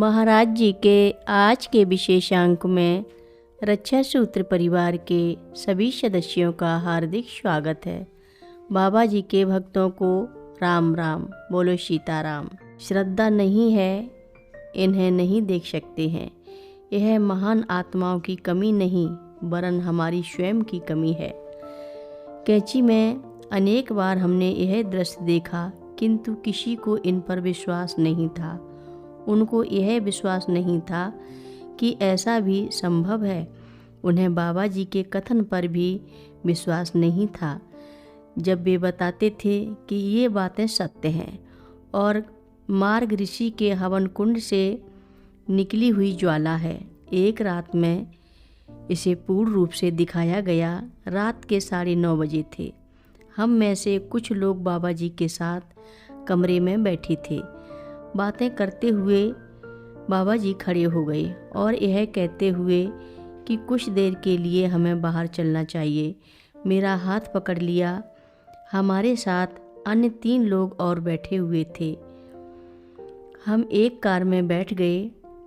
महाराज जी के आज के विशेषांक में रक्षा सूत्र परिवार के सभी सदस्यों का हार्दिक स्वागत है। बाबा जी के भक्तों को राम राम। बोलो सीताराम। श्रद्धा नहीं है, इन्हें नहीं देख सकते हैं। यह महान आत्माओं की कमी नहीं, वरन हमारी स्वयं की कमी है। कैंची में अनेक बार हमने यह दृश्य देखा, किंतु किसी को इन पर विश्वास नहीं था। उनको यह विश्वास नहीं था कि ऐसा भी संभव है। उन्हें बाबा जी के कथन पर भी विश्वास नहीं था, जब वे बताते थे कि ये बातें सत्य हैं और मार्ग ऋषि के हवन कुंड से निकली हुई ज्वाला है। एक रात में इसे पूर्ण रूप से दिखाया गया। रात के 9:30 बजे थे। हम में से कुछ लोग बाबा जी के साथ कमरे में बैठे थे। बातें करते हुए बाबा जी खड़े हो गए और यह कहते हुए कि कुछ देर के लिए हमें बाहर चलना चाहिए, मेरा हाथ पकड़ लिया। हमारे साथ अन्य 3 लोग और बैठे हुए थे। हम एक कार में बैठ गए।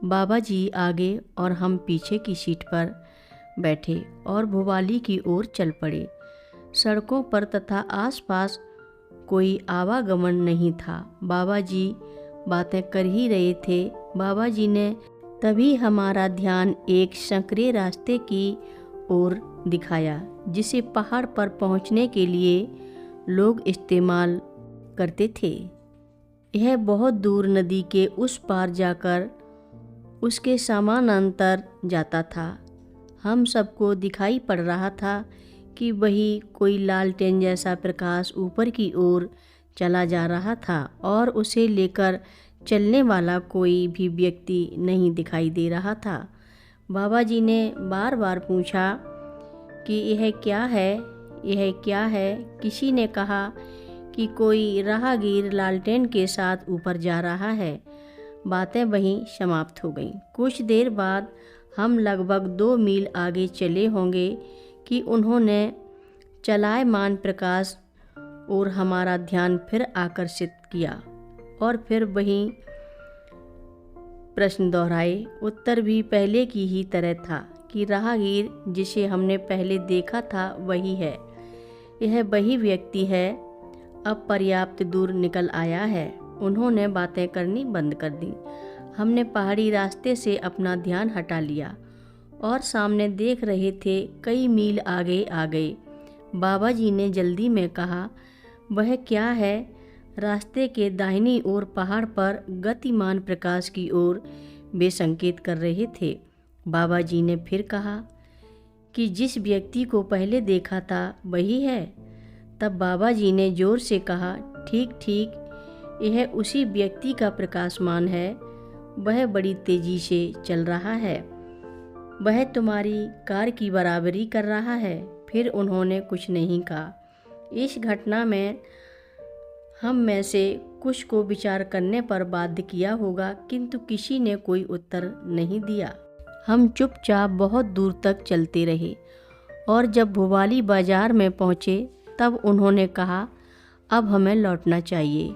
बाबा जी आगे और हम पीछे की सीट पर बैठे और भोपाली की ओर चल पड़े। सड़कों पर तथा आसपास कोई आवागमन नहीं था। बाबा जी बातें कर ही रहे थे। बाबा जी ने तभी हमारा ध्यान एक संकरे रास्ते की ओर दिखाया, जिसे पहाड़ पर पहुंचने के लिए लोग इस्तेमाल करते थे। यह बहुत दूर नदी के उस पार जाकर उसके समानांतर जाता था। हम सबको दिखाई पड़ रहा था कि वही कोई लालटेन जैसा प्रकाश ऊपर की ओर चला जा रहा था और उसे लेकर चलने वाला कोई भी व्यक्ति नहीं दिखाई दे रहा था। बाबा जी ने बार बार पूछा कि यह क्या है, यह क्या है। किसी ने कहा कि कोई राहगीर लालटेन के साथ ऊपर जा रहा है। बातें वहीं समाप्त हो गईं। कुछ देर बाद हम लगभग 2 मील आगे चले होंगे कि उन्होंने चलायमान प्रकाश और हमारा ध्यान फिर आकर्षित किया और फिर वही प्रश्न दोहराए। उत्तर भी पहले की ही तरह था कि राहगीर जिसे हमने पहले देखा था वही है। यह वही व्यक्ति है, अब पर्याप्त दूर निकल आया है। उन्होंने बातें करनी बंद कर दी। हमने पहाड़ी रास्ते से अपना ध्यान हटा लिया और सामने देख रहे थे। कई मील आगे आ गए। बाबा जी ने जल्दी में कहा, वह क्या है? रास्ते के दाहिनी ओर पहाड़ पर गतिमान प्रकाश की ओर वे संकेत कर रहे थे। बाबा जी ने फिर कहा कि जिस व्यक्ति को पहले देखा था वही है। तब बाबा जी ने जोर से कहा, ठीक ठीक, यह उसी व्यक्ति का प्रकाशमान है। वह बड़ी तेजी से चल रहा है। वह तुम्हारी कार की बराबरी कर रहा है। फिर उन्होंने कुछ नहीं कहा। इस घटना में हम में से कुछ को विचार करने पर बाध्य किया होगा, किंतु किसी ने कोई उत्तर नहीं दिया। हम चुपचाप बहुत दूर तक चलते रहे और जब भोपाली बाजार में पहुँचे तब उन्होंने कहा, अब हमें लौटना चाहिए।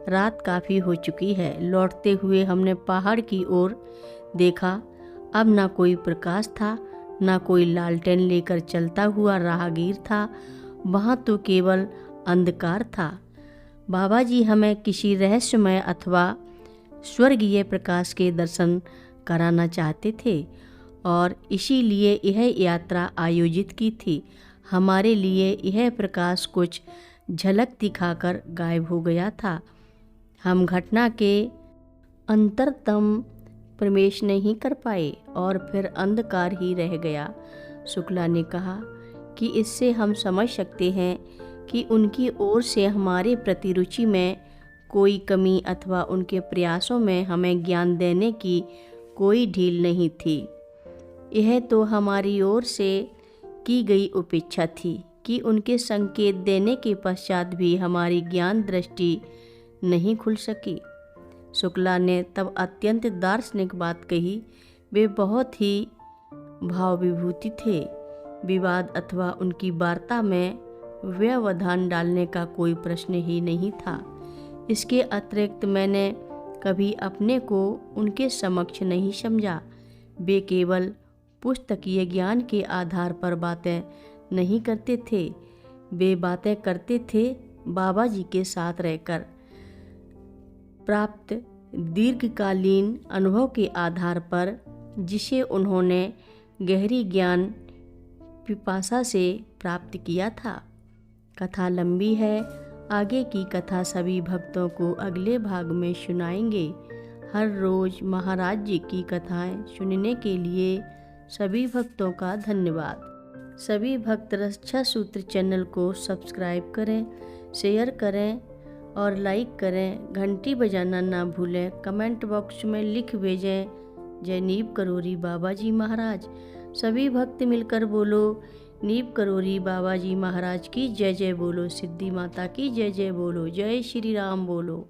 रात काफ़ी हो चुकी है। लौटते हुए हमने पहाड़ की ओर देखा। अब ना कोई प्रकाश था, ना कोई लालटेन लेकर चलता हुआ राहगीर था। वहाँ तो केवल अंधकार था। बाबा जी हमें किसी रहस्यमय अथवा स्वर्गीय प्रकाश के दर्शन कराना चाहते थे और इसीलिए यह यात्रा आयोजित की थी। हमारे लिए यह प्रकाश कुछ झलक दिखाकर गायब हो गया था। हम घटना के अंतरतम प्रवेश नहीं कर पाए और फिर अंधकार ही रह गया। शुक्ला ने कहा कि इससे हम समझ सकते हैं कि उनकी ओर से हमारे प्रति रुचि में कोई कमी अथवा उनके प्रयासों में हमें ज्ञान देने की कोई ढील नहीं थी। यह तो हमारी ओर से की गई उपेक्षा थी कि उनके संकेत देने के पश्चात भी हमारी ज्ञान दृष्टि नहीं खुल सकी। शुक्ला ने तब अत्यंत दार्शनिक बात कही। वे बहुत ही भावविभूति थे। विवाद अथवा उनकी वार्ता में व्यवधान डालने का कोई प्रश्न ही नहीं था। इसके अतिरिक्त मैंने कभी अपने को उनके समक्ष नहीं समझा। वे केवल पुस्तकीय ज्ञान के आधार पर बातें नहीं करते थे, वे बातें करते थे बाबा जी के साथ रहकर प्राप्त दीर्घकालीन अनुभव के आधार पर, जिसे उन्होंने गहरी ज्ञान पिपासा से प्राप्त किया था। कथा लंबी है, आगे की कथा सभी भक्तों को अगले भाग में सुनाएंगे। हर रोज़ महाराज जी की कथाएं सुनने के लिए सभी भक्तों का धन्यवाद। सभी भक्त रक्षा सूत्र चैनल को सब्सक्राइब करें, शेयर करें और लाइक करें। घंटी बजाना ना भूलें। कमेंट बॉक्स में लिख भेजें, जय नीव करोरी बाबा जी महाराज। सभी भक्त मिलकर बोलो, नीव करोरी बाबा जी महाराज की जय जय बोलो, सिद्धि माता की जय जय बोलो, जय श्री राम बोलो।